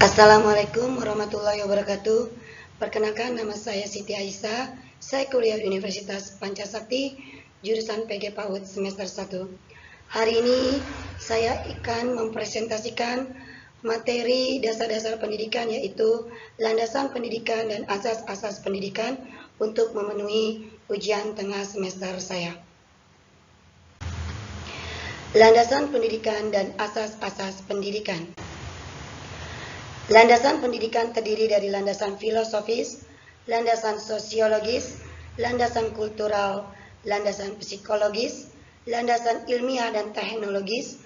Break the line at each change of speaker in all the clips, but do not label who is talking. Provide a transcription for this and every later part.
Assalamualaikum warahmatullahi wabarakatuh. Perkenalkan, nama saya Siti Aisyah. Saya kuliah di Universitas Pancasakti, jurusan PG PAUD semester 1. Hari ini saya akan mempresentasikan materi dasar-dasar pendidikan, yaitu landasan pendidikan dan asas-asas pendidikan untuk memenuhi ujian tengah semester saya. Landasan pendidikan dan asas-asas pendidikan. Landasan pendidikan terdiri dari landasan filosofis, landasan sosiologis, landasan kultural, landasan psikologis, landasan ilmiah dan teknologis,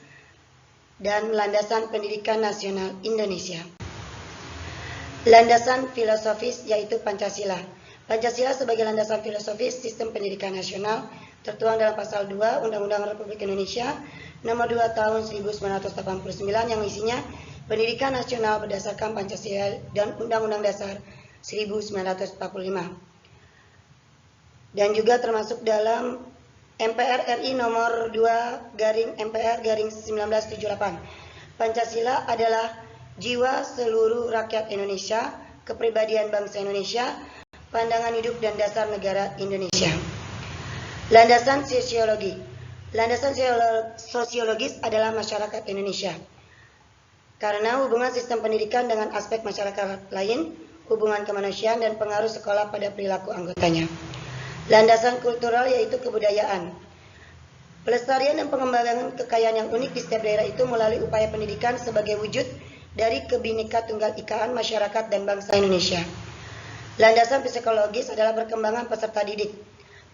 dan landasan pendidikan nasional Indonesia. Landasan filosofis yaitu Pancasila. Pancasila sebagai landasan filosofis sistem pendidikan nasional tertuang dalam pasal 2 Undang-Undang Republik Indonesia nomor 2 tahun 1989 yang isinya pendidikan nasional berdasarkan Pancasila dan Undang-Undang Dasar 1945. Dan juga termasuk dalam MPR RI nomor 2/MPR/1978. Pancasila adalah jiwa seluruh rakyat Indonesia, kepribadian bangsa Indonesia, pandangan hidup dan dasar negara Indonesia. Landasan sosiologi. Landasan sosiologis adalah masyarakat Indonesia. Karena hubungan sistem pendidikan dengan aspek masyarakat lain, hubungan kemanusiaan dan pengaruh sekolah pada perilaku anggotanya. Landasan kultural yaitu kebudayaan. Pelestarian dan pengembangan kekayaan yang unik di setiap daerah itu melalui upaya pendidikan sebagai wujud dari Bhinneka Tunggal Ikaan masyarakat dan bangsa Indonesia. Landasan psikologis adalah perkembangan peserta didik.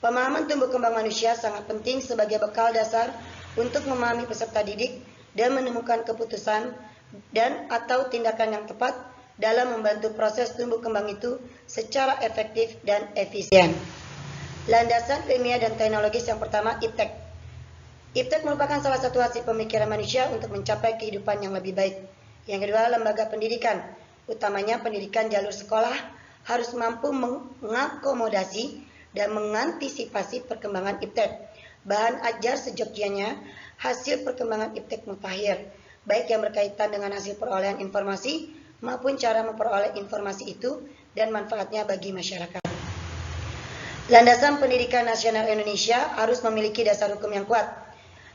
Pemahaman tumbuh kembang manusia sangat penting sebagai bekal dasar untuk memahami peserta didik dan menemukan keputusan dan atau tindakan yang tepat dalam membantu proses tumbuh kembang itu secara efektif dan efisien. Landasan ilmiah dan teknologis yang pertama, iptek. Iptek merupakan salah satu hasil pemikiran manusia untuk mencapai kehidupan yang lebih baik. Yang kedua, lembaga pendidikan, utamanya pendidikan jalur sekolah, harus mampu mengakomodasi dan mengantisipasi perkembangan iptek. Bahan ajar sejogjanya hasil perkembangan iptek mutakhir, baik yang berkaitan dengan hasil perolehan informasi maupun cara memperoleh informasi itu dan manfaatnya bagi masyarakat. Landasan pendidikan nasional Indonesia harus memiliki dasar hukum yang kuat.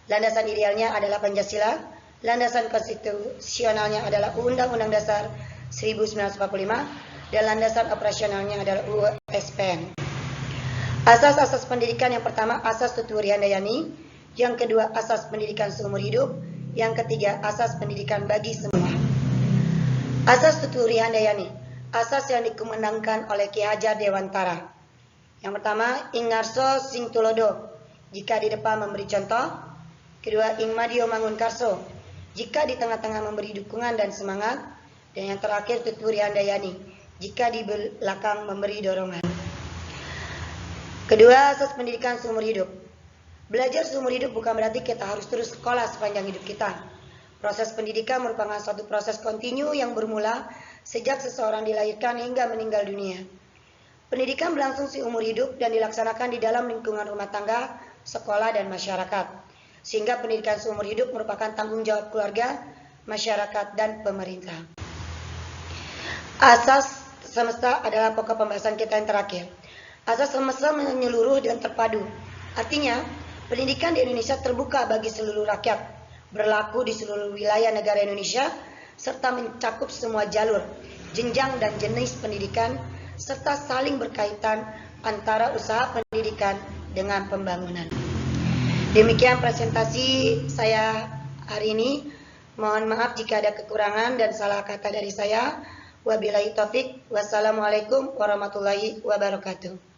Landasan idealnya adalah Pancasila, landasan konstitusionalnya adalah Undang-Undang Dasar 1945, dan landasan operasionalnya adalah UU SPN. Asas-asas pendidikan yang pertama, asas Tuturi Handayani, yang kedua asas pendidikan seumur hidup, yang ketiga, asas pendidikan bagi semua. Asas Tuturi Handayani, asas yang dikumandangkan oleh Ki Hajar Dewantara. Yang pertama, ing ngarso sing tulodo, jika di depan memberi contoh. Kedua, ing madio mangun karso, jika di tengah-tengah memberi dukungan dan semangat. Dan yang terakhir, Tuturi Handayani, jika di belakang memberi dorongan. Kedua, asas pendidikan seumur hidup. Belajar seumur hidup bukan berarti kita harus terus sekolah sepanjang hidup kita. Proses pendidikan merupakan suatu proses kontinu yang bermula sejak seseorang dilahirkan hingga meninggal dunia. Pendidikan berlangsung seumur hidup dan dilaksanakan di dalam lingkungan rumah tangga, sekolah, dan masyarakat. Sehingga pendidikan seumur hidup merupakan tanggung jawab keluarga, masyarakat, dan pemerintah. Asas semesta adalah pokok pembahasan kita yang terakhir. Asas semesta menyeluruh dan terpadu. Artinya, pendidikan di Indonesia terbuka bagi seluruh rakyat, berlaku di seluruh wilayah negara Indonesia, serta mencakup semua jalur, jenjang dan jenis pendidikan, serta saling berkaitan antara usaha pendidikan dengan pembangunan. Demikian presentasi saya hari ini. Mohon maaf jika ada kekurangan dan salah kata dari saya. Wabillahi taufik. Wassalamualaikum warahmatullahi wabarakatuh.